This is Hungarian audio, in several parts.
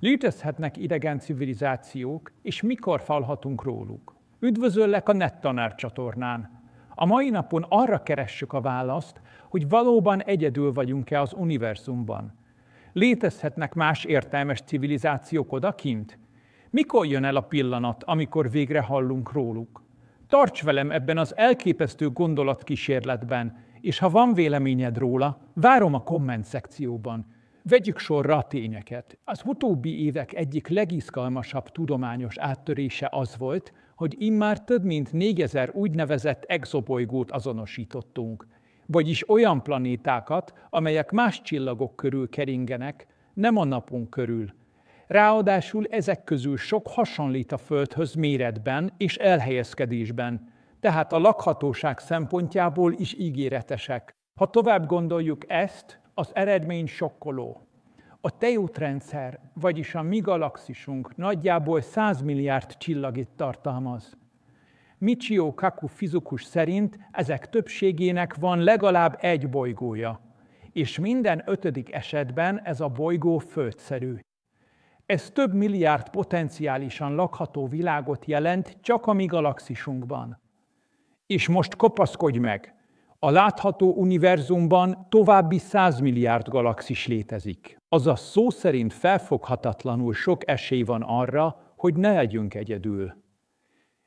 Létezhetnek idegen civilizációk, és mikor hallhatunk róluk? Üdvözöllek a NetTanár csatornán. A mai napon arra keressük a választ, hogy valóban egyedül vagyunk-e az univerzumban. Létezhetnek más értelmes civilizációk odakint? Mikor jön el a pillanat, amikor végre hallunk róluk? Tarts velem ebben az elképesztő gondolatkísérletben, és ha van véleményed róla, várom a komment szekcióban. Vegyük sorra a tényeket. Az utóbbi évek egyik legizgalmasabb tudományos áttörése az volt, hogy immár több mint 4000 úgynevezett exobolygót azonosítottunk, vagyis olyan planétákat, amelyek más csillagok körül keringenek, nem a napunk körül. Ráadásul ezek közül sok hasonlít a Földhöz méretben és elhelyezkedésben, tehát a lakhatóság szempontjából is ígéretesek. Ha tovább gondoljuk ezt, az eredmény sokkoló. A Tejútrendszer, vagyis a mi galaxisunk nagyjából 100 milliárd csillagit tartalmaz. Michio Kaku fizikus szerint ezek többségének van legalább egy bolygója, és minden 5. esetben ez a bolygó földszerű. Ez több milliárd potenciálisan lakható világot jelent csak a mi galaxisunkban. És most kopaszkodj meg! A látható univerzumban további 100 milliárd galaxis létezik. Azaz szó szerint felfoghatatlanul sok esély van arra, hogy ne legyünk egyedül.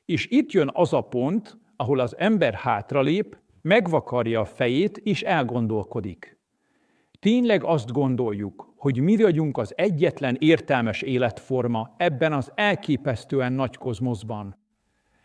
És itt jön az a pont, ahol az ember hátralép, megvakarja a fejét és elgondolkodik. Tényleg azt gondoljuk, hogy mi vagyunk az egyetlen értelmes életforma ebben az elképesztően nagy kozmoszban?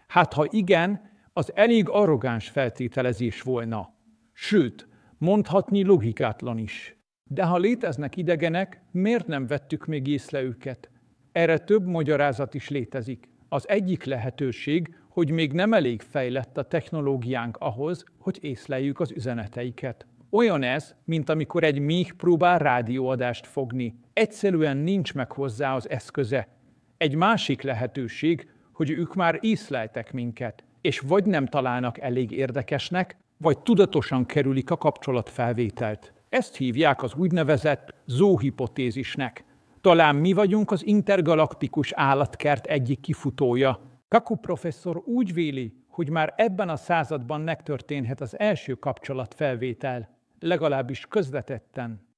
Hát ha igen, az elég arrogáns feltételezés volna. Sőt, mondhatni logikátlan is. De ha léteznek idegenek, miért nem vettük még észre őket? Erre több magyarázat is létezik. Az egyik lehetőség, hogy még nem elég fejlett a technológiánk ahhoz, hogy észleljük az üzeneteiket. Olyan ez, mint amikor egy méh próbál rádióadást fogni. Egyszerűen nincs meg hozzá az eszköze. Egy másik lehetőség, hogy ők már észleltek minket, és vagy nem találnak elég érdekesnek, vagy tudatosan kerülik a kapcsolatfelvételt. Ezt hívják az úgynevezett zoohipotézisnek. Talán mi vagyunk az intergalaktikus állatkert egyik kifutója. Kaku professzor úgy véli, hogy már ebben a században megtörténhet az első kapcsolatfelvétel, legalábbis közvetetten.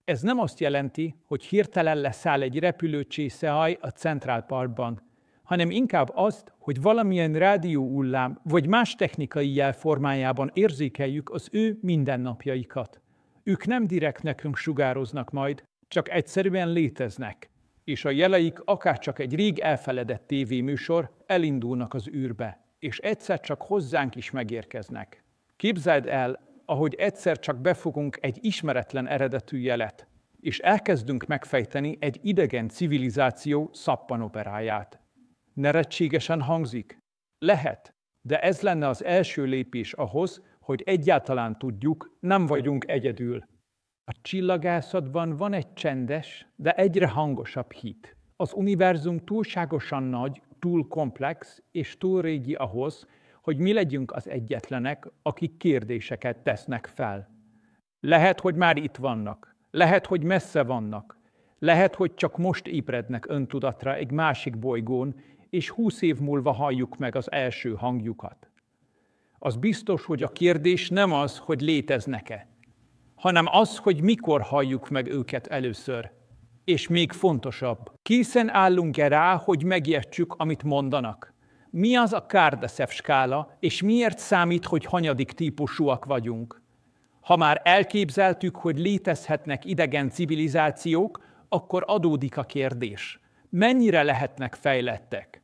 Ez nem azt jelenti, hogy hirtelen leszáll egy repülőcsészehaj a Central Parkban, hanem inkább azt, hogy valamilyen rádióhullám vagy más technikai jel formájában érzékeljük az ő mindennapjaikat. Ők nem direkt nekünk sugároznak majd, csak egyszerűen léteznek, és a jeleik akárcsak egy rég elfeledett tévéműsor elindulnak az űrbe, és egyszer csak hozzánk is megérkeznek. Képzeld el, ahogy egyszer csak befogunk egy ismeretlen eredetű jelet, és elkezdünk megfejteni egy idegen civilizáció szappanoperáját. Nevetségesen hangzik? Lehet, de ez lenne az első lépés ahhoz, hogy egyáltalán tudjuk, nem vagyunk egyedül. A csillagászatban van egy csendes, de egyre hangosabb hit. Az univerzum túlságosan nagy, túl komplex és túl régi ahhoz, hogy mi legyünk az egyetlenek, akik kérdéseket tesznek fel. Lehet, hogy már itt vannak, lehet, hogy messze vannak, lehet, hogy csak most ébrednek öntudatra egy másik bolygón, és 20 év múlva halljuk meg az első hangjukat. Az biztos, hogy a kérdés nem az, hogy léteznek-e, hanem az, hogy mikor halljuk meg őket először. És még fontosabb, készen állunk-e rá, hogy megértsük, amit mondanak? Mi az a Kardashev skála, és miért számít, hogy hanyadik típusúak vagyunk? Ha már elképzeltük, hogy létezhetnek idegen civilizációk, akkor adódik a kérdés. Mennyire lehetnek fejlettek?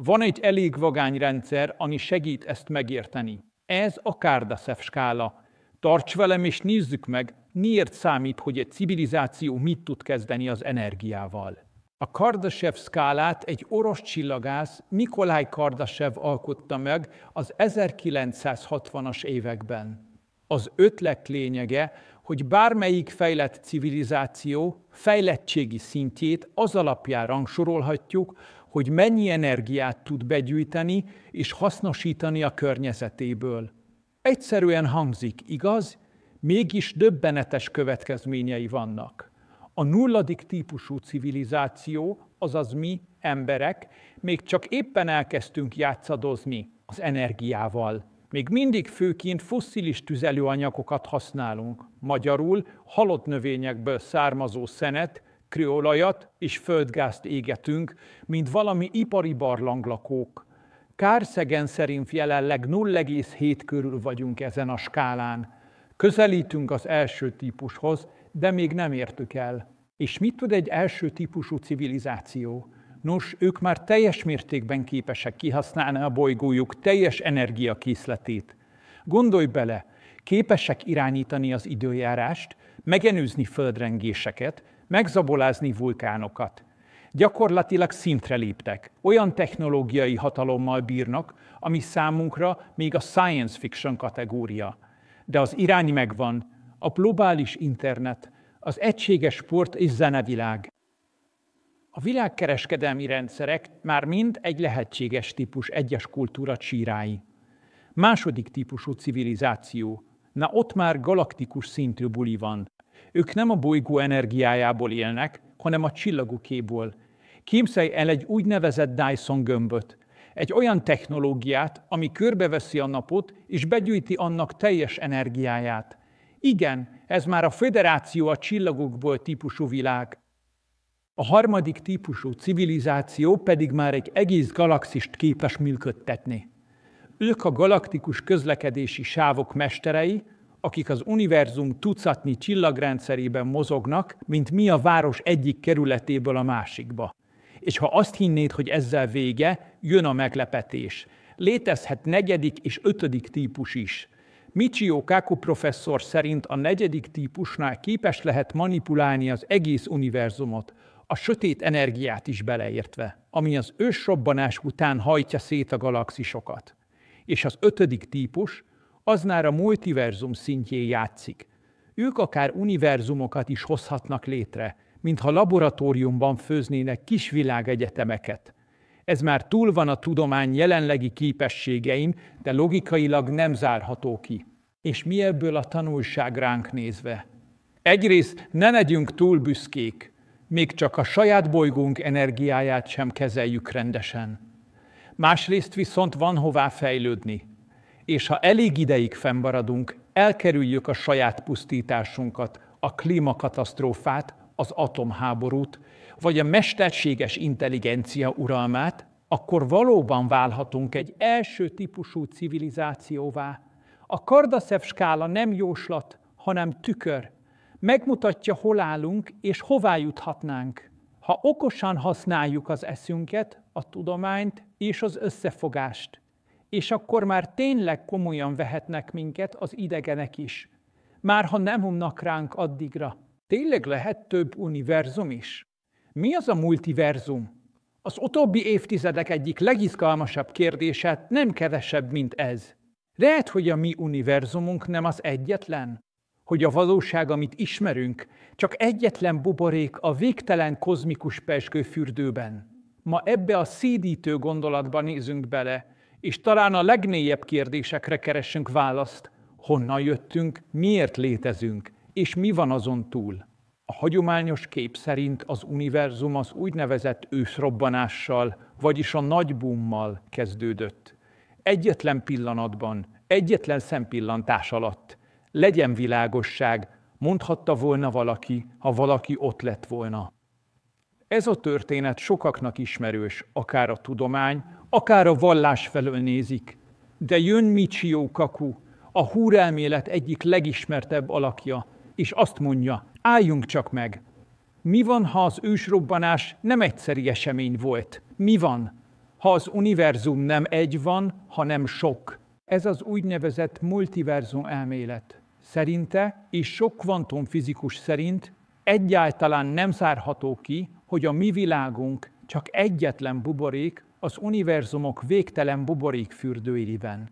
Van egy elég vagány rendszer, ami segít ezt megérteni. Ez a Kardashev skála. Tarts velem és nézzük meg, miért számít, hogy egy civilizáció mit tud kezdeni az energiával. A Kardashev skálát egy orosz csillagász, Nikolaj Kardashev alkotta meg az 1960-as években. Az ötlet lényege, hogy bármelyik fejlett civilizáció fejlettségi szintjét az alapján rangsorolhatjuk, hogy mennyi energiát tud begyűjteni és hasznosítani a környezetéből. Egyszerűen hangzik, igaz? Mégis döbbenetes következményei vannak. A nulladik típusú civilizáció, azaz mi, emberek, még csak éppen elkezdtünk játszadozni az energiával. Még mindig főként fosszilis tüzelőanyagokat használunk. Magyarul halott növényekből származó szenet, kőolajat és földgázt égetünk, mint valami ipari barlanglakók. Carl Sagan szerint jelenleg 0,7 körül vagyunk ezen a skálán. Közelítünk az első típushoz, de még nem értük el. És mit tud egy első típusú civilizáció? Nos, ők már teljes mértékben képesek kihasználni a bolygójuk teljes energiakészletét. Gondolj bele, képesek irányítani az időjárást, megelőzni földrengéseket, megzabolázni vulkánokat. Gyakorlatilag szintre léptek, olyan technológiai hatalommal bírnak, ami számunkra még a science fiction kategória. De az irány megvan, a globális internet, az egységes sport és zenevilág. A világkereskedelmi rendszerek már mind egy lehetséges típus egyes kultúra csírái. Második típusú civilizáció. Na ott már galaktikus szintű buli van. Ők nem a bolygó energiájából élnek, hanem a csillagokéból. Képzelj el egy úgynevezett Dyson gömböt. Egy olyan technológiát, ami körbeveszi a napot és begyűjti annak teljes energiáját. Igen, ez már a föderáció a csillagokból típusú világ. A harmadik típusú civilizáció pedig már egy egész galaxist képes működtetni. Ők a galaktikus közlekedési sávok mesterei, akik az univerzum tucatnyi csillagrendszerében mozognak, mint mi a város egyik kerületéből a másikba. És ha azt hinnéd, hogy ezzel vége, jön a meglepetés. Létezhet negyedik és ötödik típus is. Michio Kaku professzor szerint a negyedik típusnál képes lehet manipulálni az egész univerzumot, a sötét energiát is beleértve, ami az ősrobbanás után hajtja szét a galaxisokat. És az ötödik típus, az már a multiverzum szintjén játszik. Ők akár univerzumokat is hozhatnak létre, mintha laboratóriumban főznének kis világegyetemeket. Ez már túl van a tudomány jelenlegi képességein, de logikailag nem zárható ki. És mi ebből a tanulság ránk nézve? Egyrészt ne legyünk túl büszkék, még csak a saját bolygónk energiáját sem kezeljük rendesen. Másrészt viszont van hová fejlődni, és ha elég ideig fennmaradunk, elkerüljük a saját pusztításunkat, a klímakatasztrófát, az atomháborút, vagy a mesterséges intelligencia uralmát, akkor valóban válhatunk egy első típusú civilizációvá. A Kardashev skála nem jóslat, hanem tükör. Megmutatja, hol állunk és hová juthatnánk. Ha okosan használjuk az eszünket, a tudományt és az összefogást, és akkor már tényleg komolyan vehetnek minket az idegenek is. Már ha nem unnak ránk addigra. Tényleg lehet több univerzum is? Mi az a multiverzum? Az utóbbi évtizedek egyik legizgalmasabb kérdése nem kevesebb, mint ez. Lehet, hogy a mi univerzumunk nem az egyetlen? Hogy a valóság, amit ismerünk, csak egyetlen buborék a végtelen kozmikus pezsgőfürdőben. Ma ebbe a szédítő gondolatba nézünk bele, és talán a legmélyebb kérdésekre keressünk választ. Honnan jöttünk, miért létezünk, és mi van azon túl? A hagyományos kép szerint az univerzum az úgynevezett ősrobbanással, vagyis a nagy boommal kezdődött. Egyetlen pillanatban, egyetlen szempillantás alatt. Legyen világosság, mondhatta volna valaki, ha valaki ott lett volna. Ez a történet sokaknak ismerős, akár a tudomány, akár a vallás felől nézik. De jön Michio Kaku, a húrelmélet egyik legismertebb alakja, és azt mondja, álljunk csak meg. Mi van, ha az ősrobbanás nem egyszeri esemény volt? Mi van, ha az univerzum nem egy van, hanem sok? Ez az úgynevezett multiverzum elmélet. Szerinte, és sok kvantumfizikus szerint egyáltalán nem zárható ki, hogy a mi világunk csak egyetlen buborék az univerzumok végtelen buborékfürdőiben.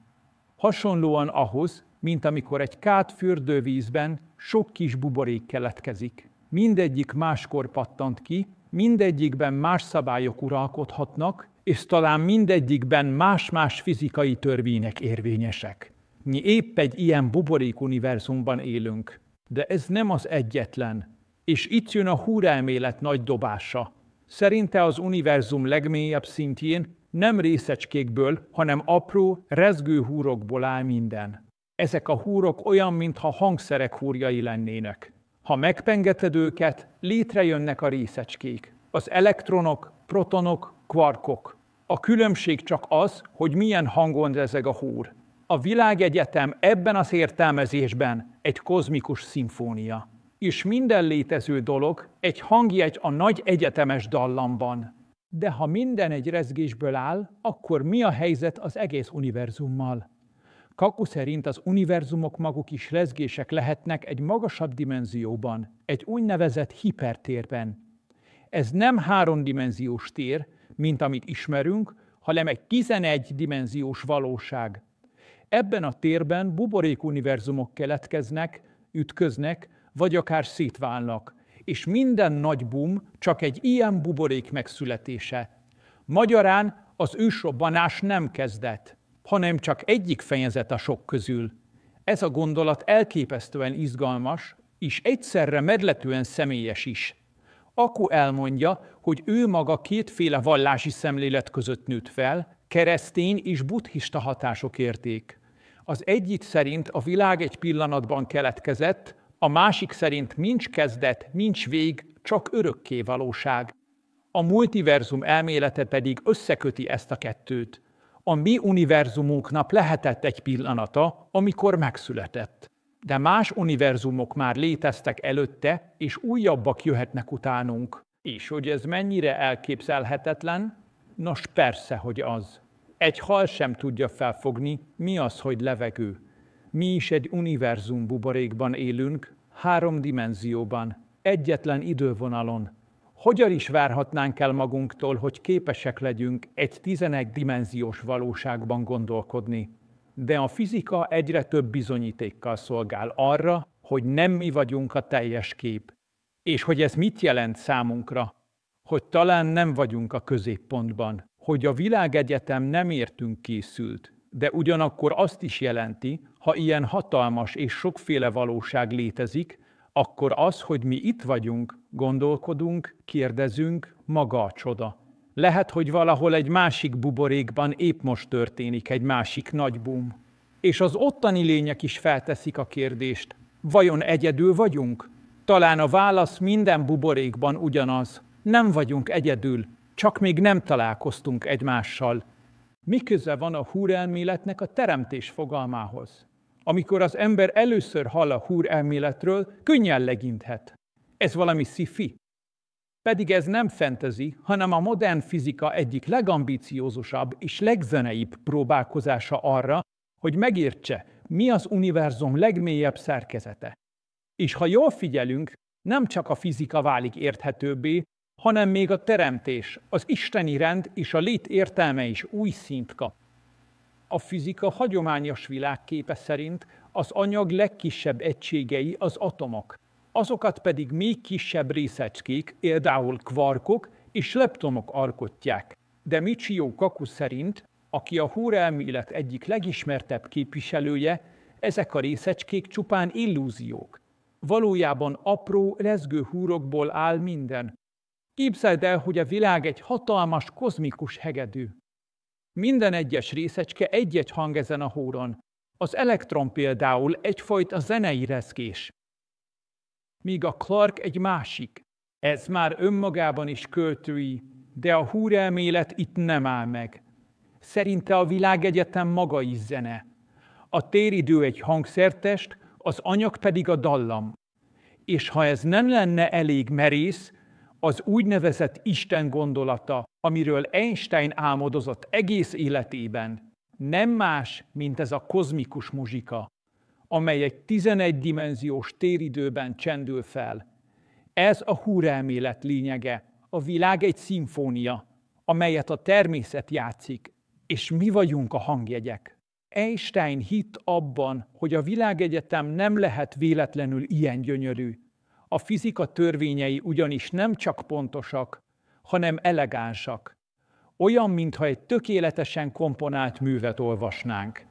Hasonlóan ahhoz, mint amikor egy kád fürdővízben sok kis buborék keletkezik. Mindegyik máskor pattant ki, mindegyikben más szabályok uralkodhatnak, és talán mindegyikben más-más fizikai törvények érvényesek. Mi épp egy ilyen buborék univerzumban élünk, de ez nem az egyetlen. És itt jön a húrelmélet nagy dobása. Szerinte az univerzum legmélyebb szintjén nem részecskékből, hanem apró, rezgő húrokból áll minden. Ezek a húrok olyan, mintha hangszerek húrjai lennének. Ha megpengeted őket, létrejönnek a részecskék. Az elektronok, protonok, kvarkok. A különbség csak az, hogy milyen hangon rezeg a húr. A világegyetem ebben az értelmezésben egy kozmikus szimfónia. És minden létező dolog egy hangjegy a nagy egyetemes dallamban. De ha minden egy rezgésből áll, akkor mi a helyzet az egész univerzummal? Kaku szerint az univerzumok maguk is rezgések lehetnek egy magasabb dimenzióban, egy úgynevezett hipertérben. Ez nem 3-dimenziós tér, mint amit ismerünk, hanem egy 11-dimenziós valóság. Ebben a térben buborékuniverzumok keletkeznek, ütköznek, vagy akár szétválnak, és minden nagy bum csak egy ilyen buborék megszületése. Magyarán az ősrobbanás nem kezdet, hanem csak egyik fejezet a sok közül. Ez a gondolat elképesztően izgalmas, és egyszerre medletően személyes is. Aku elmondja, hogy ő maga kétféle vallási szemlélet között nőtt fel, keresztény és buddhista hatások érték. Az egyik szerint a világ egy pillanatban keletkezett, a másik szerint nincs kezdet, nincs vég, csak örökké valóság. A multiverzum elmélete pedig összeköti ezt a kettőt. A mi univerzumunknak lehetett egy pillanata, amikor megszületett. De más univerzumok már léteztek előtte, és újabbak jöhetnek utánunk. És hogy ez mennyire elképzelhetetlen? Nos, persze, hogy az. Egy hal sem tudja felfogni, mi az, hogy levegő. Mi is egy univerzum buborékban élünk, 3 dimenzióban, egyetlen idővonalon. Hogyan is várhatnánk el magunktól, hogy képesek legyünk egy 11-dimenziós valóságban gondolkodni? De a fizika egyre több bizonyítékkal szolgál arra, hogy nem mi vagyunk a teljes kép. És hogy ez mit jelent számunkra? Hogy talán nem vagyunk a középpontban, hogy a világegyetem nem értünk készült, de ugyanakkor azt is jelenti, ha ilyen hatalmas és sokféle valóság létezik, akkor az, hogy mi itt vagyunk, gondolkodunk, kérdezünk, maga a csoda. Lehet, hogy valahol egy másik buborékban épp most történik egy másik nagy boom. És az ottani lények is felteszik a kérdést, vajon egyedül vagyunk? Talán a válasz minden buborékban ugyanaz. Nem vagyunk egyedül, csak még nem találkoztunk egymással. Mi köze van a húrelméletnek a teremtés fogalmához? Amikor az ember először hall a húrelméletről, könnyen leginthet. Ez valami sci-fi. Pedig ez nem fantasy, hanem a modern fizika egyik legambiciózusabb és legzeneibb próbálkozása arra, hogy megértse, mi az univerzum legmélyebb szerkezete. És ha jól figyelünk, nem csak a fizika válik érthetőbbé, hanem még a teremtés, az isteni rend és a lét értelme is új szint kap. A fizika hagyományos világképe szerint az anyag legkisebb egységei az atomok, azokat pedig még kisebb részecskék, például kvarkok és leptonok alkotják. De Michio Kaku szerint, aki a húrelmélet egyik legismertebb képviselője, ezek a részecskék csupán illúziók. Valójában apró, rezgő húrokból áll minden. Képzeld el, hogy a világ egy hatalmas, kozmikus hegedű. Minden egyes részecske egy-egy hang ezen a húron. Az elektron például egyfajta zenei rezgés. Míg a Clark egy másik. Ez már önmagában is költői, de a húrelmélet itt nem áll meg. Szerinte a világegyetem maga is zene. A téridő egy hangszertest, az anyag pedig a dallam. És ha ez nem lenne elég merész, az úgynevezett Isten gondolata, amiről Einstein álmodozott egész életében, nem más, mint ez a kozmikus muzsika, amely egy 11-dimenziós téridőben csendül fel. Ez a húrelmélet lényege, a világ egy szimfónia, amelyet a természet játszik, és mi vagyunk a hangjegyek. Einstein hitt abban, hogy a világegyetem nem lehet véletlenül ilyen gyönyörű. A fizika törvényei ugyanis nem csak pontosak, hanem elegánsak. Olyan, mintha egy tökéletesen komponált művet olvasnánk.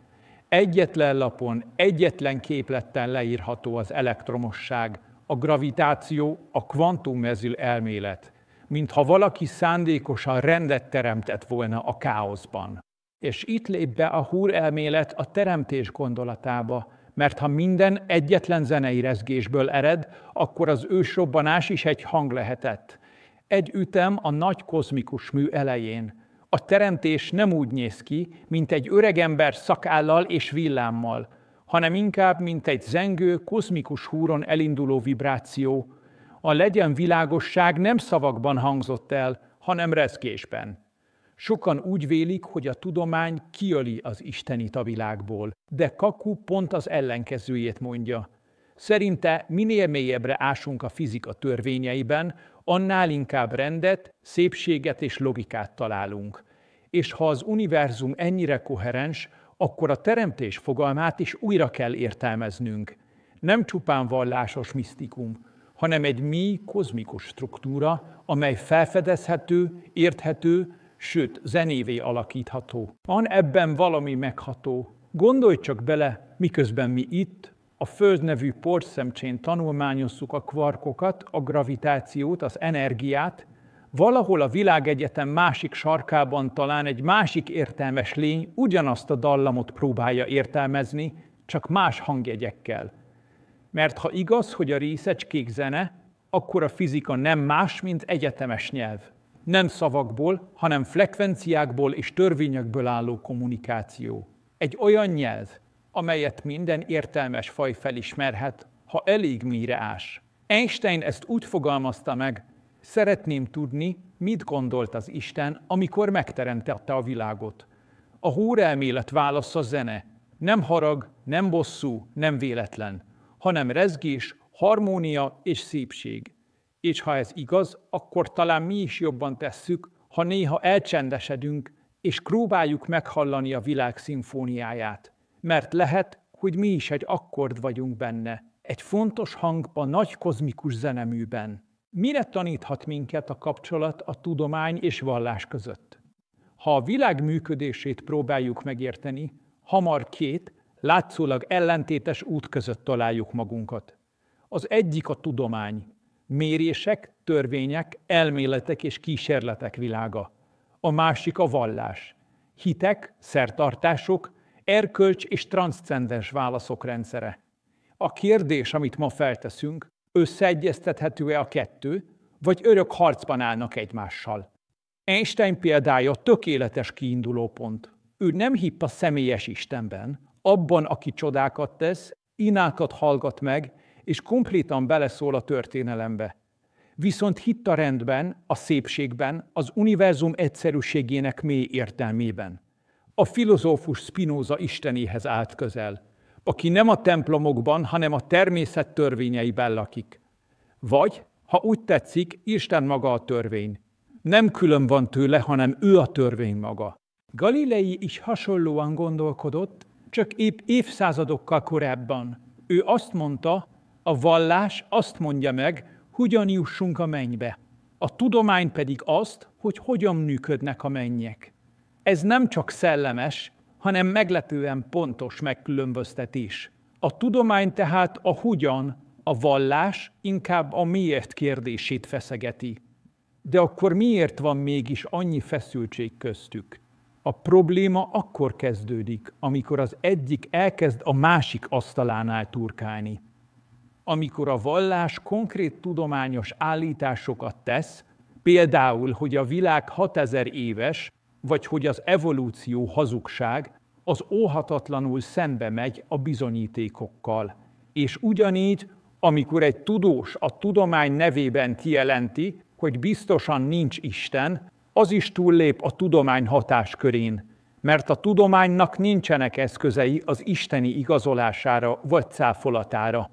Egyetlen lapon, egyetlen képlettel leírható az elektromosság, A gravitáció a kvantummezül elmélet, mintha valaki szándékosan rendet teremtett volna a káoszban. És itt lép be a Húr elmélet a teremtés gondolatába, mert ha minden egyetlen zenei rezgésből ered, akkor az ősrobbanás is egy hang lehetett. Egy ütem a nagy kozmikus mű elején. A teremtés nem úgy néz ki, mint egy öregember szakállal és villámmal, hanem inkább, mint egy zengő, kozmikus húron elinduló vibráció. A legyen világosság nem szavakban hangzott el, hanem rezgésben. Sokan úgy vélik, hogy a tudomány kiöli az Istenit a világból, de Kaku pont az ellenkezőjét mondja. Szerinte minél mélyebbre ásunk a fizika törvényeiben, annál inkább rendet, szépséget és logikát találunk. És ha az univerzum ennyire koherens, akkor a teremtés fogalmát is újra kell értelmeznünk. Nem csupán vallásos misztikum, hanem egy mély kozmikus struktúra, amely felfedezhető, érthető, sőt, zenévé alakítható. Van ebben valami megható. Gondolj csak bele, miközben mi itt, a Föld nevű porszemcsén tanulmányozzuk a kvarkokat, a gravitációt, az energiát, valahol a világegyetem másik sarkában talán egy másik értelmes lény ugyanazt a dallamot próbálja értelmezni, csak más hangjegyekkel. Mert ha igaz, hogy a részecskék zene, akkor a fizika nem más, mint egyetemes nyelv. Nem szavakból, hanem frekvenciákból és törvényekből álló kommunikáció. Egy olyan nyelv, amelyet minden értelmes faj felismerhet, ha elég mélyre ás. Einstein ezt úgy fogalmazta meg: szeretném tudni, mit gondolt az Isten, amikor megteremtette a világot. A Húr elmélet válasza zene. Nem harag, nem bosszú, nem véletlen, hanem rezgés, harmónia és szépség. És ha ez igaz, akkor talán mi is jobban tesszük, ha néha elcsendesedünk, és próbáljuk meghallani a világ szimfóniáját. Mert lehet, hogy mi is egy akkord vagyunk benne, egy fontos hangban, nagy kozmikus zeneműben. Mire taníthat minket a kapcsolat a tudomány és vallás között? Ha a világ működését próbáljuk megérteni, hamar két, látszólag ellentétes út között találjuk magunkat. Az egyik a tudomány, mérések, törvények, elméletek és kísérletek világa. A másik a vallás, hitek, szertartások, erkölcs és transzcendens válaszok rendszere. A kérdés, amit ma felteszünk, összeegyeztethető-e a kettő, vagy örök harcban állnak egymással? Einstein példája tökéletes kiindulópont. Ő nem hitt a személyes Istenben, abban, aki csodákat tesz, inákat hallgat meg, és komplétan beleszól a történelembe. Viszont hitt a rendben, a szépségben, az univerzum egyszerűségének mély értelmében. A filozófus Spinoza istenéhez állt közel, aki nem a templomokban, hanem a természet törvényeiben lakik. Vagy, ha úgy tetszik, Isten maga a törvény. Nem külön van tőle, hanem ő a törvény maga. Galilei is hasonlóan gondolkodott, csak épp évszázadokkal korábban. Ő azt mondta, a vallás azt mondja meg, hogyan jussunk a mennybe. A tudomány pedig azt, hogy hogyan működnek a mennyek. Ez nem csak szellemes, hanem meglepően pontos megkülönböztetés. A tudomány tehát a hogyan, a vallás inkább a miért kérdését feszegeti. De akkor miért van mégis annyi feszültség köztük? A probléma akkor kezdődik, amikor az egyik elkezd a másik asztalánál turkálni. Amikor a vallás konkrét tudományos állításokat tesz, például, hogy a világ 6000 éves, vagy hogy az evolúció hazugság, az óhatatlanul szembe megy a bizonyítékokkal. És ugyanígy, amikor egy tudós a tudomány nevében kijelenti, hogy biztosan nincs Isten, az is túllép a tudomány hatáskörén, mert a tudománynak nincsenek eszközei az isteni igazolására vagy cáfolatára.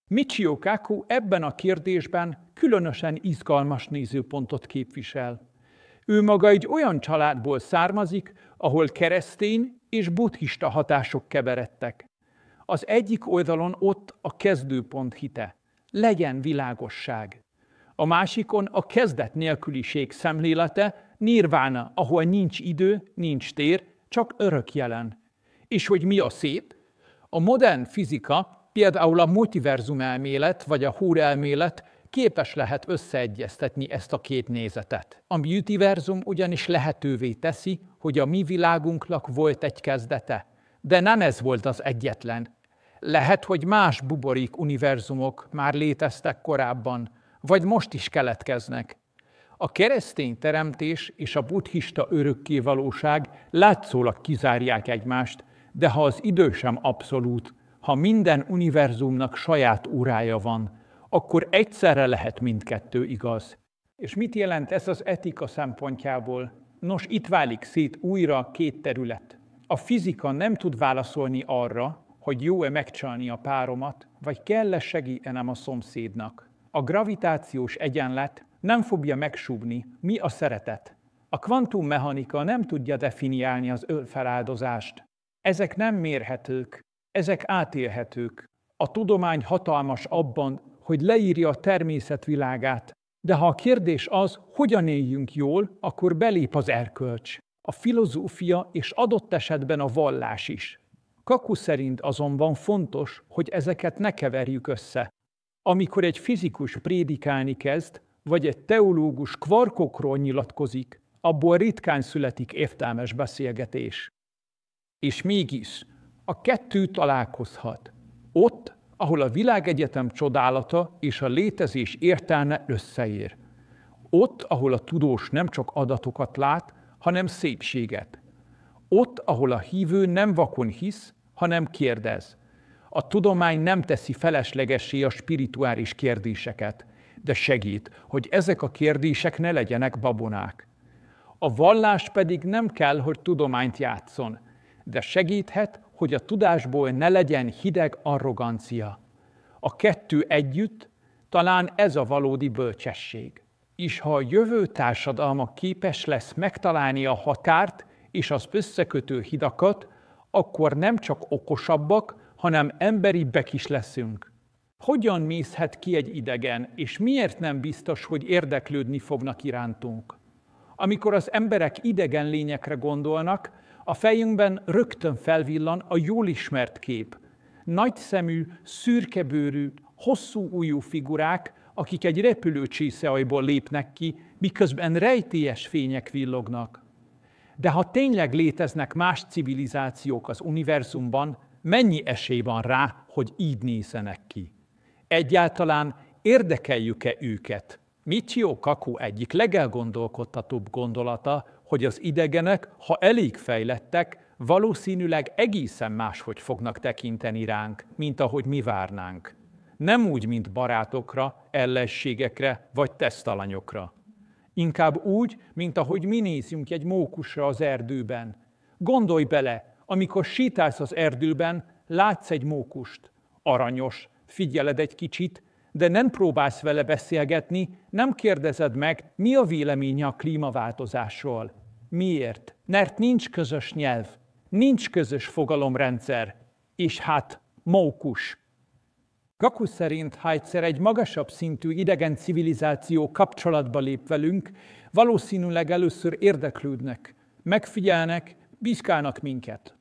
Michio Kaku ebben a kérdésben különösen izgalmas nézőpontot képvisel. Ő maga egy olyan családból származik, ahol keresztény és buddhista hatások keveredtek. Az egyik oldalon ott a kezdőpont hite, legyen világosság. A másikon a kezdet nélküliség szemlélete, nirvána, ahol nincs idő, nincs tér, csak örök jelen. És hogy mi a szép? A modern fizika Például a multiverzum elmélet vagy a Húr elmélet képes lehet összeegyeztetni ezt a két nézetet. A multiverzum ugyanis lehetővé teszi, hogy a mi világunknak volt egy kezdete, de nem ez volt az egyetlen. Lehet, hogy más buborék univerzumok már léteztek korábban, vagy most is keletkeznek. A keresztény teremtés és a buddhista örökkévalóság látszólag kizárják egymást, de ha az idő sem abszolút, ha minden univerzumnak saját órája van, akkor egyszerre lehet mindkettő igaz. És mit jelent ez az etika szempontjából? Nos, itt válik szét újra két terület. A fizika nem tud válaszolni arra, hogy jó-e megcsalni a páromat, vagy kell-e segítenem a szomszédnak. A gravitációs egyenlet nem fogja megsúgni, mi a szeretet. A kvantummechanika nem tudja definiálni az önfeláldozást. Ezek nem mérhetők, ezek átélhetők. A tudomány hatalmas abban, hogy leírja a természet világát, de ha a kérdés az, hogyan éljünk jól, akkor belép az erkölcs, a filozófia és adott esetben a vallás is. Kaku szerint azonban fontos, hogy ezeket ne keverjük össze. Amikor egy fizikus prédikálni kezd, vagy egy teológus kvarkokról nyilatkozik, abból ritkán születik értelmes beszélgetés. És mégis a kettő találkozhat. Ott, ahol a világegyetem csodálata és a létezés értelme összeér. Ott, ahol a tudós nem csak adatokat lát, hanem szépséget. Ott, ahol a hívő nem vakon hisz, hanem kérdez. A tudomány nem teszi feleslegessé a spirituális kérdéseket, de segít, hogy ezek a kérdések ne legyenek babonák. A vallás pedig nem kell, hogy tudományt játszon, de segíthet, hogy a tudásból ne legyen hideg arrogancia. A kettő együtt talán ez a valódi bölcsesség. És ha a jövő társadalma képes lesz megtalálni a határt és az összekötő hidakat, akkor nem csak okosabbak, hanem emberibbek is leszünk. Hogyan mészhet ki egy idegen, és miért nem biztos, hogy érdeklődni fognak irántunk? Amikor az emberek idegen lényekre gondolnak, a fejünkben rögtön felvillan a jól ismert kép. Nagyszemű, szürkebőrű, hosszú ujjú figurák, akik egy repülőcsészehajból lépnek ki, miközben rejtélyes fények villognak. De ha tényleg léteznek más civilizációk az univerzumban, mennyi esély van rá, hogy így nézzenek ki? Egyáltalán érdekeljük-e őket? Michio Kaku egyik legelgondolkodtatóbb gondolata, hogy az idegenek, ha elég fejlettek, valószínűleg egészen máshogy fognak tekinteni ránk, mint ahogy mi várnánk. Nem úgy, mint barátokra, ellenségekre vagy tesztalanyokra. Inkább úgy, mint ahogy mi nézünk egy mókusra az erdőben. Gondolj bele, amikor sétálsz az erdőben, látsz egy mókust. Aranyos, figyeled egy kicsit, de nem próbálsz vele beszélgetni, nem kérdezed meg, mi a véleménye a klímaváltozásról. Miért? Mert nincs közös nyelv, nincs közös fogalomrendszer, és hát mókus. Kaku szerint, ha egyszer egy magasabb szintű idegen civilizáció kapcsolatba lép velünk, valószínűleg először érdeklődnek, megfigyelnek, vizsgálnak minket.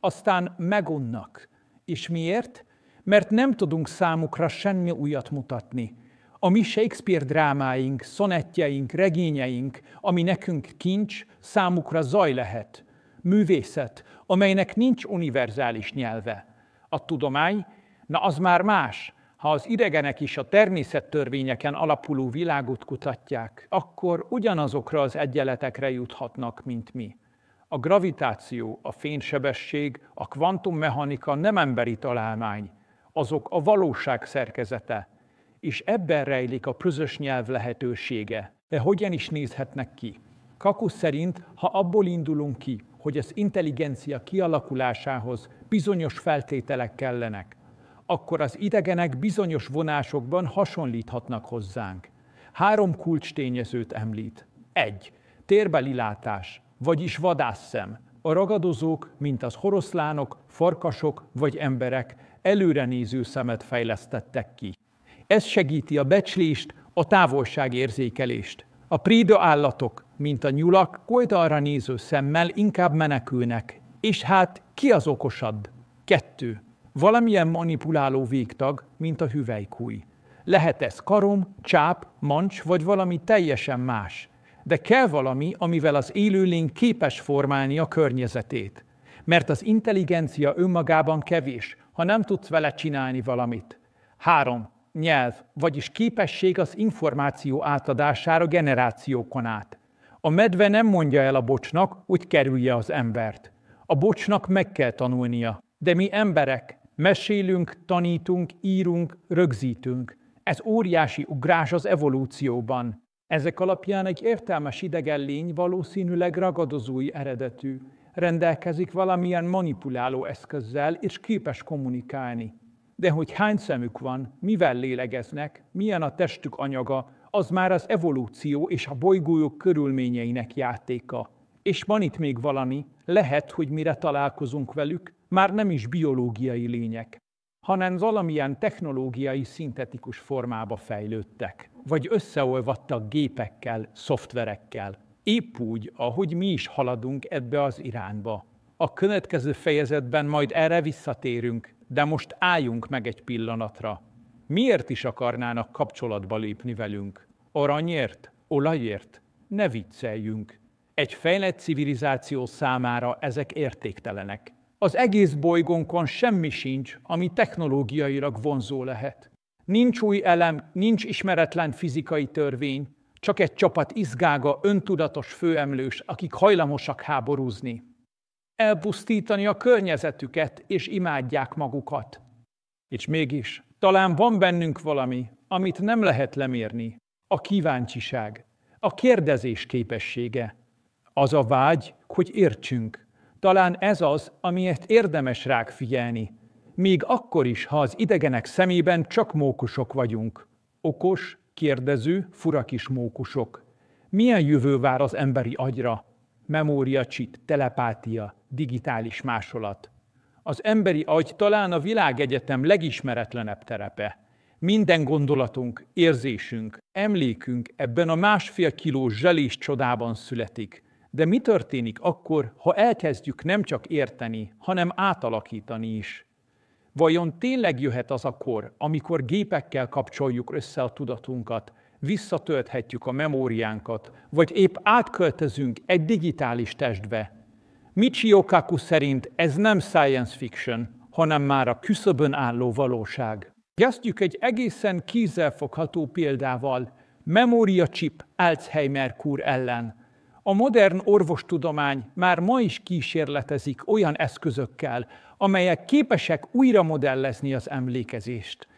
Aztán megunnak. És miért? Mert nem tudunk számukra semmi újat mutatni. A mi Shakespeare drámáink, szonettjeink, regényeink, ami nekünk kincs, számukra zaj lehet. Művészet, amelynek nincs univerzális nyelve. A tudomány, na az már más. Ha az idegenek is a természettörvényeken alapuló világot kutatják, akkor ugyanazokra az egyenletekre juthatnak, mint mi. A gravitáció, a fénysebesség, a kvantummechanika nem emberi találmány, azok a valóság szerkezete, és ebben rejlik a közös nyelv lehetősége. De hogyan is nézhetnek ki? Kaku szerint, ha abból indulunk ki, hogy az intelligencia kialakulásához bizonyos feltételek kellenek, akkor az idegenek bizonyos vonásokban hasonlíthatnak hozzánk. 3 kulcstényezőt említ. 1. Térbeli látás, vagyis vadászszem. A ragadozók, mint az oroszlánok, farkasok vagy emberek előrenéző szemet fejlesztettek ki. Ez segíti a becslést, a távolságérzékelést. A préda állatok, mint a nyulak, oldalra néző szemmel inkább menekülnek. És hát ki az okosabb? 2. Valamilyen manipuláló végtag, mint a hüvelykúj. Lehet ez karom, csáp, mancs vagy valami teljesen más. De kell valami, amivel az élőlény képes formálni a környezetét. Mert az intelligencia önmagában kevés, ha nem tudsz vele csinálni valamit. 3. Nyelv, vagyis képesség az információ átadására generációkon át. A medve nem mondja el a bocsnak, hogy kerülje az embert. A bocsnak meg kell tanulnia. De mi emberek mesélünk, tanítunk, írunk, rögzítünk. Ez óriási ugrás az evolúcióban. Ezek alapján egy értelmes idegen lény valószínűleg ragadozói eredetű, rendelkezik valamilyen manipuláló eszközzel és képes kommunikálni. De hogy hány szemük van, mivel lélegeznek, milyen a testük anyaga, az már az evolúció és a bolygójuk körülményeinek játéka. És van itt még valami, lehet, hogy mire találkozunk velük, már nem is biológiai lények, hanem valamilyen technológiai szintetikus formába fejlődtek, vagy összeolvadtak gépekkel, szoftverekkel. Épp úgy, ahogy mi is haladunk ebbe az irányba. A következő fejezetben majd erre visszatérünk, de most álljunk meg egy pillanatra. Miért is akarnának kapcsolatba lépni velünk? Aranyért? Olajért? Ne vicceljünk. Egy fejlett civilizáció számára ezek értéktelenek. Az egész bolygónkon semmi sincs, ami technológiailag vonzó lehet. Nincs új elem, nincs ismeretlen fizikai törvény, csak egy csapat izgága, öntudatos főemlős, akik hajlamosak háborúzni. Elpusztítani a környezetüket, és imádják magukat. És mégis, talán van bennünk valami, amit nem lehet lemérni. A kíváncsiság, a kérdezés képessége. Az a vágy, hogy értsünk. Talán ez az, amiért érdemes rák figyelni. Még akkor is, ha az idegenek szemében csak mókusok vagyunk. Okos, kérdező, fura kis mókusok. Milyen jövő vár az emberi agyra? Memóriacsip, telepátia, digitális másolat. Az emberi agy talán a világegyetem legismeretlenebb terepe. Minden gondolatunk, érzésünk, emlékünk ebben a 1,5 kilós zselés csodában születik. De mi történik akkor, ha elkezdjük nem csak érteni, hanem átalakítani is? Vajon tényleg jöhet az a kor, amikor gépekkel kapcsoljuk össze a tudatunkat, visszatölthetjük a memóriánkat, vagy épp átköltözünk egy digitális testbe? Michio Kaku szerint ez nem science fiction, hanem már a küszöbön álló valóság. Kezdjük egy egészen kézzelfogható példával, memóriacsip Alzheimer-kór ellen. A modern orvostudomány már ma is kísérletezik olyan eszközökkel, amelyek képesek újra modellezni az emlékezést.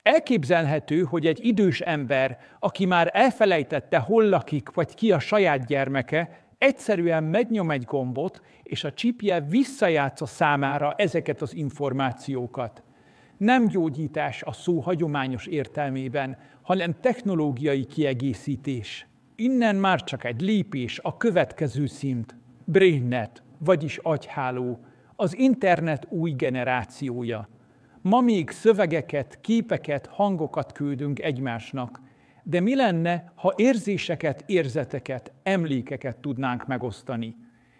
Elképzelhető, hogy egy idős ember, aki már elfelejtette, hol lakik, vagy ki a saját gyermeke, egyszerűen megnyom egy gombot, és a csipje visszajátsza számára ezeket az információkat. Nem gyógyítás a szó hagyományos értelmében, hanem technológiai kiegészítés. Innen már csak egy lépés a következő szint, BrainNet, vagyis agyháló, az internet új generációja. Ma még szövegeket, képeket, hangokat küldünk egymásnak, de mi lenne, ha érzéseket, érzeteket, emlékeket tudnánk megosztani?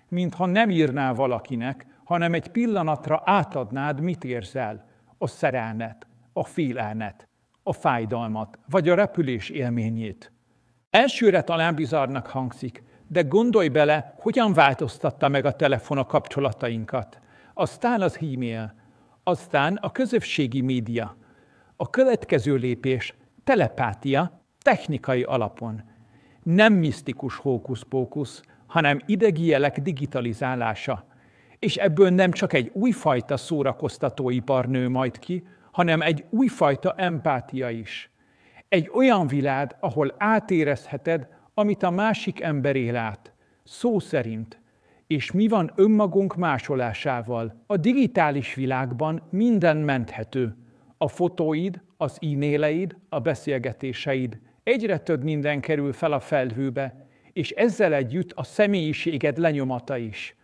Mintha nem írnál valakinek, hanem egy pillanatra átadnád, mit érzel, a szerelmet, a félelmet, a fájdalmat, vagy a repülés élményét. Elsőre talán bizarrnak hangzik, de gondolj bele, hogyan változtatta meg a telefon a kapcsolatainkat. Aztán az e-mail, aztán a közösségi média. A következő lépés telepátia technikai alapon. Nem misztikus hókusz-pókusz, hanem idegi jelek digitalizálása. És ebből nem csak egy újfajta szórakoztatóipar nő majd ki, hanem egy újfajta empátia is. Egy olyan világ, ahol átérezheted, amit a másik emberé lát, szó szerint. És mi van önmagunk másolásával? A digitális világban minden menthető. A fotóid, az e-maileid, a beszélgetéseid. Egyre több minden kerül fel a felhőbe, és ezzel együtt a személyiséged lenyomata is.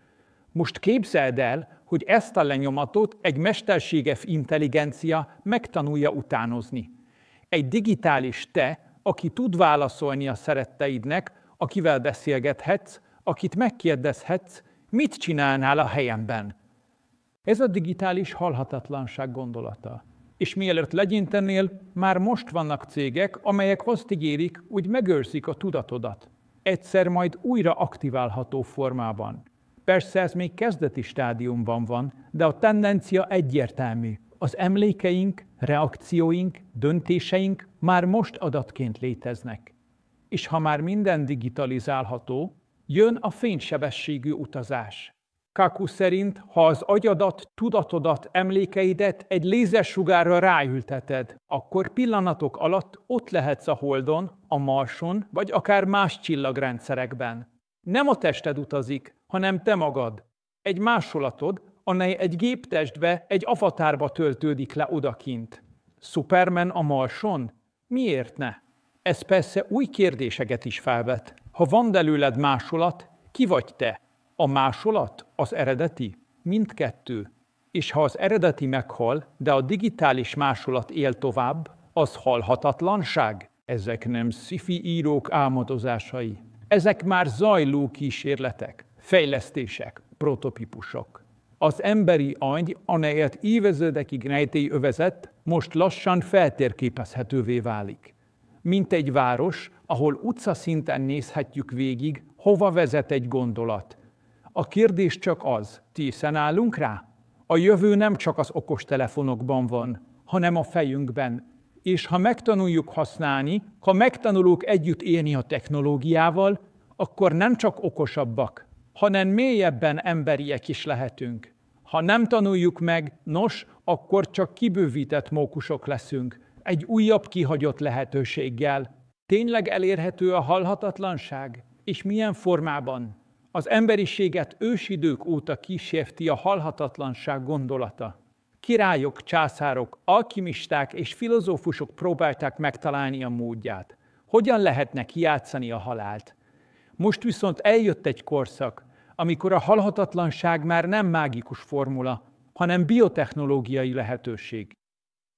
Most képzeld el, hogy ezt a lenyomatot egy mesterséges intelligencia megtanulja utánozni. Egy digitális te, aki tud válaszolni a szeretteidnek, akivel beszélgethetsz, akit megkérdezhetsz, mit csinálnál a helyemben. Ez a digitális halhatatlanság gondolata. És mielőtt legyintenél, már most vannak cégek, amelyek azt ígérik, hogy megőrzik a tudatodat. Egyszer majd újra aktiválható formában. Persze ez még kezdeti stádiumban van, de a tendencia egyértelmű. Az emlékeink, reakcióink, döntéseink már most adatként léteznek. És ha már minden digitalizálható, jön a fénysebességű utazás. Kaku szerint, ha az agyadat, tudatodat, emlékeidet egy lézersugárra ráülteted, akkor pillanatok alatt ott lehetsz a Holdon, a Marson, vagy akár más csillagrendszerekben. Nem a tested utazik, hanem te magad. Egy másolatod, amely egy géptestbe, egy avatárba töltődik le odakint. Superman a Marson? Miért ne? Ez persze új kérdéseket is felvet. Ha van belőled másolat, ki vagy te? A másolat, az eredeti? Mindkettő. És ha az eredeti meghal, de a digitális másolat él tovább, az halhatatlanság? Ezek nem sci-fi írók álmodozásai. Ezek már zajló kísérletek, fejlesztések, prototípusok. Az emberi agy, amelyet évezredekig rejtély övezett, most lassan feltérképezhetővé válik. Mint egy város, ahol utcaszinten nézhetjük végig, hova vezet egy gondolat. A kérdés csak az, készen állunk rá? A jövő nem csak az okostelefonokban van, hanem a fejünkben. És ha megtanuljuk használni, ha megtanulunk együtt élni a technológiával, akkor nem csak okosabbak, hanem mélyebben emberiek is lehetünk. Ha nem tanuljuk meg, nos, akkor csak kibővített mókusok leszünk, egy újabb kihagyott lehetőséggel. Tényleg elérhető a halhatatlanság? És milyen formában? Az emberiséget ősidők óta kísérti a halhatatlanság gondolata. Királyok, császárok, alkimisták és filozófusok próbálták megtalálni a módját. Hogyan lehetne kijátszani a halált? Most viszont eljött egy korszak, amikor a halhatatlanság már nem mágikus formula, hanem biotechnológiai lehetőség.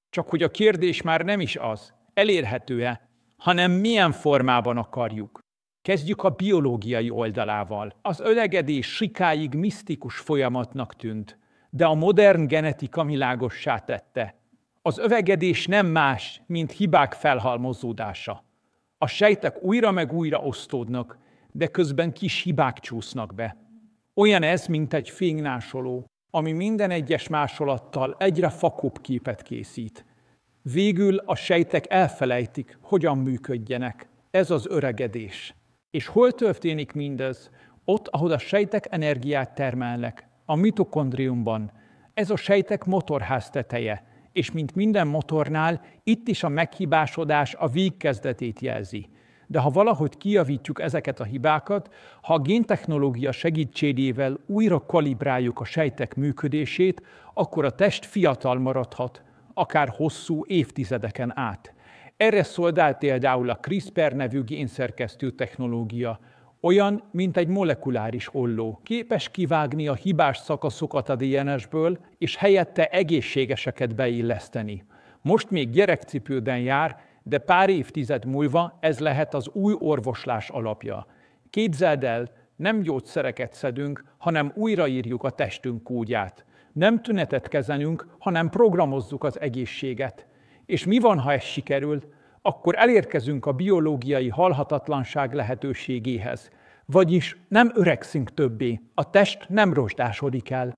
Csak hogy a kérdés már nem is az, elérhető-e, hanem milyen formában akarjuk. Kezdjük a biológiai oldalával. Az öregedés sikáig misztikus folyamatnak tűnt, de a modern genetika világossá tette. Az öregedés nem más, mint hibák felhalmozódása. A sejtek újra meg újra osztódnak, de közben kis hibák csúsznak be. Olyan ez, mint egy fénymásoló, ami minden egyes másolattal egyre fakóbb képet készít. Végül a sejtek elfelejtik, hogyan működjenek. Ez az öregedés. És hol történik mindez? Ott, ahol a sejtek energiát termelnek, a mitokondriumban. Ez a sejtek motorház teteje, és mint minden motornál, itt is a meghibásodás a végkezdetét jelzi. De ha valahogy kijavítjuk ezeket a hibákat, ha a géntechnológia segítségével újra kalibráljuk a sejtek működését, akkor a test fiatal maradhat, akár hosszú évtizedeken át. Erre szolgál például a CRISPR nevű génszerkesztő technológia, olyan, mint egy molekuláris olló, képes kivágni a hibás szakaszokat a DNS-ből, és helyette egészségeseket beilleszteni. Most még gyerekcipőben jár, de pár évtized múlva ez lehet az új orvoslás alapja. Képzeld el, nem gyógyszereket szedünk, hanem újraírjuk a testünk kódját. Nem tünetet kezelünk, hanem programozzuk az egészséget. És mi van, ha ez sikerül? Akkor elérkezünk a biológiai halhatatlanság lehetőségéhez. Vagyis nem öregszünk többé, a test nem rozsdásodik el.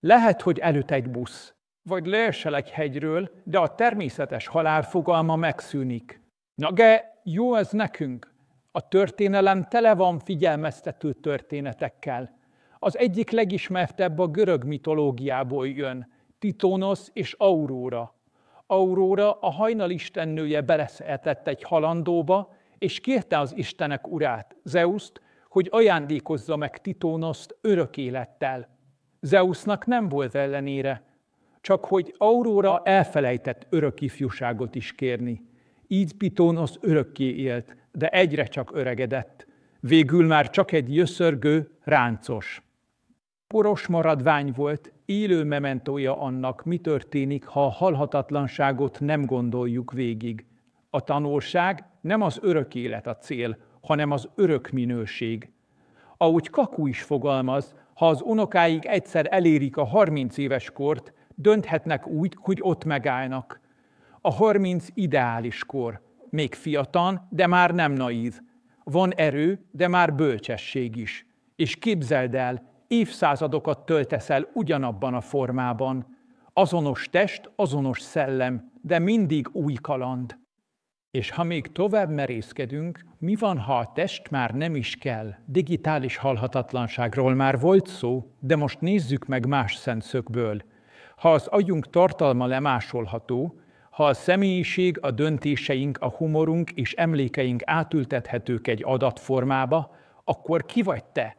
Lehet, hogy előtt egy busz, vagy leesel egy hegyről, de a természetes halál fogalma megszűnik. Na de jó ez nekünk. A történelem tele van figyelmeztető történetekkel. Az egyik legismertebb a görög mitológiából jön, Titónosz és Auróra. Auróra, a hajnal istennője beleszeretett egy halandóba, és kérte az istenek urát, Zeuszt, hogy ajándékozza meg Titónoszt örök élettel. Zeusnak nem volt ellenére, csak hogy Auróra elfelejtett örök ifjúságot is kérni. Így Titónosz örökké élt, de egyre csak öregedett. Végül már csak egy jöszörgő, ráncos. Poros maradvány volt, élő mementója annak, mi történik, ha a halhatatlanságot nem gondoljuk végig. A tanulság nem az örök élet a cél, hanem az örök minőség. Ahogy Kaku is fogalmaz, Ha az unokáig egyszer elérik a 30 éves kort, dönthetnek úgy, hogy ott megállnak. A 30 ideális kor. Még fiatal, de már nem naív. Van erő, de már bölcsesség is. És képzeld el, évszázadokat töltesz el ugyanabban a formában. Azonos test, azonos szellem, de mindig új kaland. És ha még tovább merészkedünk, mi van, ha a test már nem is kell? Digitális halhatatlanságról már volt szó, de most nézzük meg más szemszögből. Ha az agyunk tartalma lemásolható, ha a személyiség, a döntéseink, a humorunk és emlékeink átültethetők egy adatformába, akkor ki vagy te?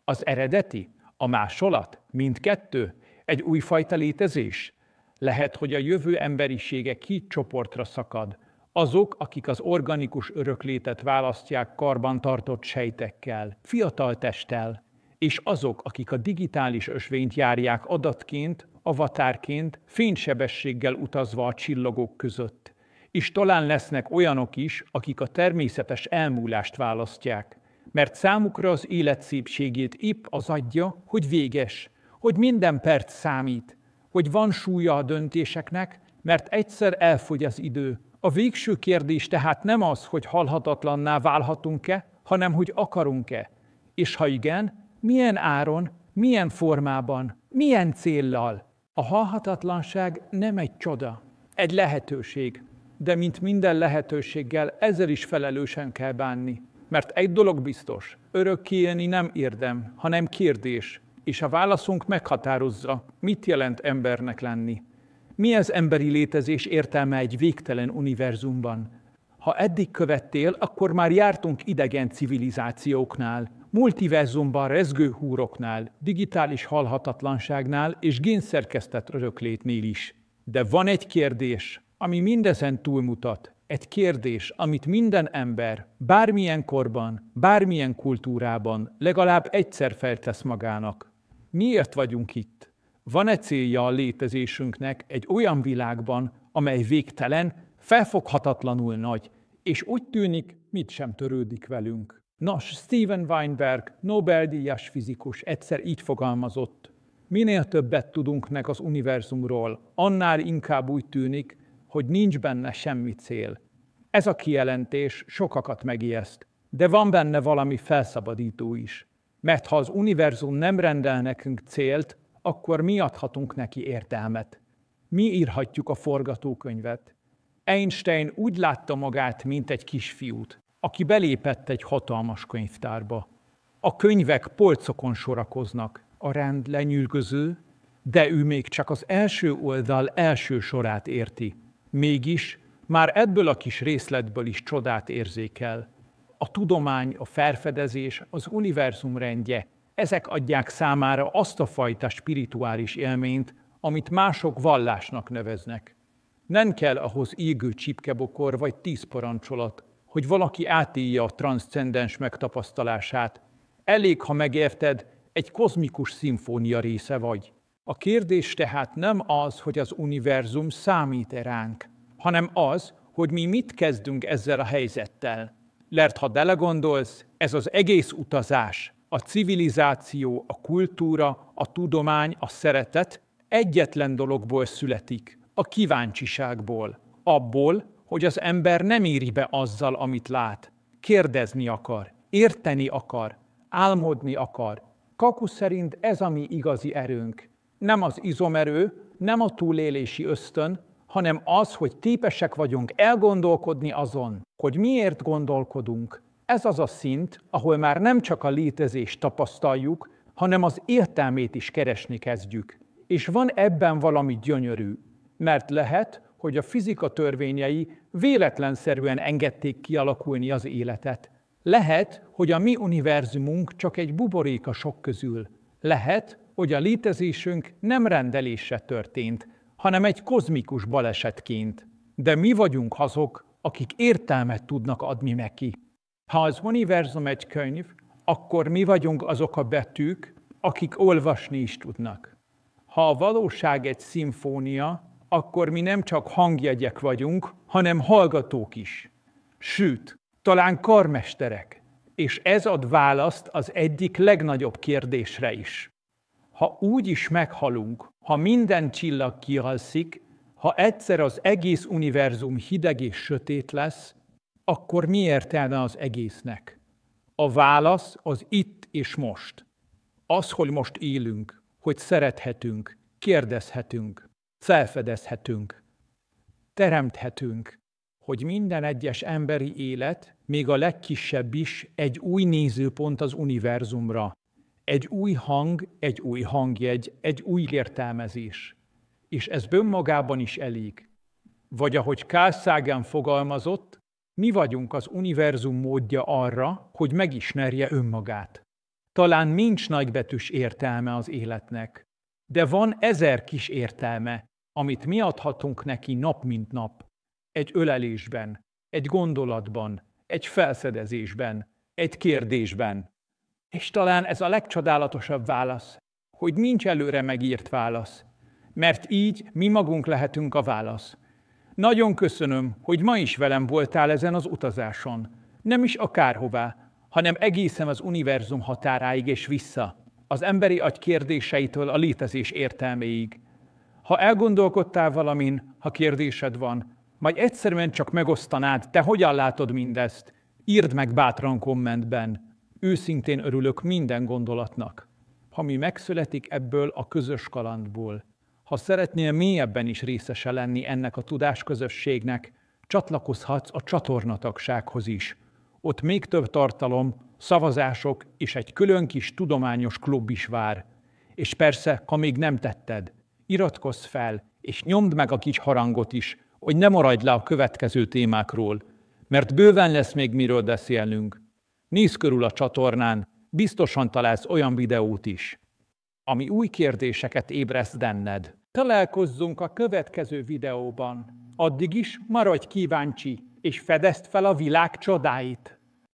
Az eredeti? A másolat? Mindkettő? Egy újfajta létezés? Lehet, hogy a jövő emberisége két csoportra szakad. Azok, akik az organikus öröklétet választják karbantartott sejtekkel, fiatal testtel, és azok, akik a digitális ösvényt járják adatként, avatárként, fénysebességgel utazva a csillagok között. És talán lesznek olyanok is, akik a természetes elmúlást választják, mert számukra az élet szépségét épp az adja, hogy véges, hogy minden perc számít, hogy van súlya a döntéseknek, mert egyszer elfogy az idő. A végső kérdés tehát nem az, hogy halhatatlanná válhatunk-e, hanem hogy akarunk-e. És ha igen, milyen áron, milyen formában, milyen céllal? A halhatatlanság nem egy csoda, egy lehetőség, de mint minden lehetőséggel ezzel is felelősen kell bánni. Mert egy dolog biztos, örökké élni nem érdem, hanem kérdés, és a válaszunk meghatározza, mit jelent embernek lenni. Mi az emberi létezés értelme egy végtelen univerzumban? Ha eddig követtél, akkor már jártunk idegen civilizációknál, multiverzumban rezgő húroknál, digitális halhatatlanságnál és génszerkesztett öröklétnél is. De van egy kérdés, ami mindezen túlmutat. Egy kérdés, amit minden ember, bármilyen korban, bármilyen kultúrában legalább egyszer feltesz magának. Miért vagyunk itt? Van-e célja a létezésünknek egy olyan világban, amely végtelen, felfoghatatlanul nagy, és úgy tűnik, mit sem törődik velünk? Nos, Steven Weinberg, Nobel-díjas fizikus egyszer így fogalmazott: minél többet tudunk meg az univerzumról, annál inkább úgy tűnik, hogy nincs benne semmi cél. Ez a kijelentés sokakat megijeszt, de van benne valami felszabadító is. Mert ha az univerzum nem rendel nekünk célt, akkor mi adhatunk neki értelmet. Mi írhatjuk a forgatókönyvet. Einstein úgy látta magát, mint egy kisfiút, aki belépett egy hatalmas könyvtárba. A könyvek polcokon sorakoznak, a rend lenyűgöző, de ő még csak az első oldal első sorát érti. Mégis már ebből a kis részletből is csodát érzékel. A tudomány, a felfedezés, az univerzum rendje, ezek adják számára azt a fajta spirituális élményt, amit mások vallásnak neveznek. Nem kell ahhoz égő csipkebokor vagy 10 parancsolat, hogy valaki átélje a transzcendens megtapasztalását. Elég, ha megérted, egy kozmikus szimfónia része vagy. A kérdés tehát nem az, hogy az univerzum számít-e ránk, hanem az, hogy mi mit kezdünk ezzel a helyzettel. Mert ha belegondolsz, ez az egész utazás, a civilizáció, a kultúra, a tudomány, a szeretet egyetlen dologból születik, a kíváncsiságból. Abból, hogy az ember nem éri be azzal, amit lát. Kérdezni akar, érteni akar, álmodni akar. Kaku szerint ez a mi igazi erőnk. Nem az izomerő, nem a túlélési ösztön, hanem az, hogy képesek vagyunk elgondolkodni azon, hogy miért gondolkodunk. Ez az a szint, ahol már nem csak a létezést tapasztaljuk, hanem az értelmét is keresni kezdjük. És van ebben valami gyönyörű, mert lehet, hogy a fizika törvényei véletlenszerűen engedték kialakulni az életet. Lehet, hogy a mi univerzumunk csak egy buborék a sok közül. Lehet, hogy a létezésünk nem rendelésre történt, hanem egy kozmikus balesetként. De mi vagyunk azok, akik értelmet tudnak adni neki. Ha az univerzum egy könyv, akkor mi vagyunk azok a betűk, akik olvasni is tudnak. Ha a valóság egy szimfónia, akkor mi nem csak hangjegyek vagyunk, hanem hallgatók is. Sőt, talán karmesterek. És ez ad választ az egyik legnagyobb kérdésre is. Ha úgy is meghalunk, ha minden csillag kialszik, ha egyszer az egész univerzum hideg és sötét lesz, akkor mi értelme az egésznek? A válasz az itt és most. Az, hogy most élünk, hogy szerethetünk, kérdezhetünk, felfedezhetünk, teremthetünk, hogy minden egyes emberi élet, még a legkisebb is, egy új nézőpont az univerzumra, egy új hang, egy új hangjegy, egy új értelmezés. És ez önmagában is elég. Vagy ahogy Carl Sagan fogalmazott, mi vagyunk az univerzum módja arra, hogy megismerje önmagát. Talán nincs nagybetűs értelme az életnek, de van 1000 kis értelme, amit mi adhatunk neki nap mint nap. Egy ölelésben, egy gondolatban, egy felfedezésben, egy kérdésben. És talán ez a legcsodálatosabb válasz, hogy nincs előre megírt válasz, mert így mi magunk lehetünk a válasz. Nagyon köszönöm, hogy ma is velem voltál ezen az utazáson. Nem is akárhová, hanem egészen az univerzum határáig és vissza, az emberi agy kérdéseitől a létezés értelméig. Ha elgondolkodtál valamin, ha kérdésed van, vagy egyszerűen csak megosztanád, te hogyan látod mindezt, írd meg bátran kommentben. Őszintén örülök minden gondolatnak. Ha mi megszületik ebből a közös kalandból, ha szeretnél mélyebben is részese lenni ennek a tudásközösségnek, csatlakozhatsz a csatornatagsághoz is. Ott még több tartalom, szavazások és egy külön kis tudományos klub is vár. És persze, ha még nem tetted, iratkozz fel, és nyomd meg a kis harangot is, hogy ne maradj le a következő témákról, mert bőven lesz még miről beszélnünk. Nézz körül a csatornán, biztosan találsz olyan videót is, ami új kérdéseket ébreszt benned. Találkozzunk a következő videóban. Addig is maradj kíváncsi, és fedezd fel a világ csodáit!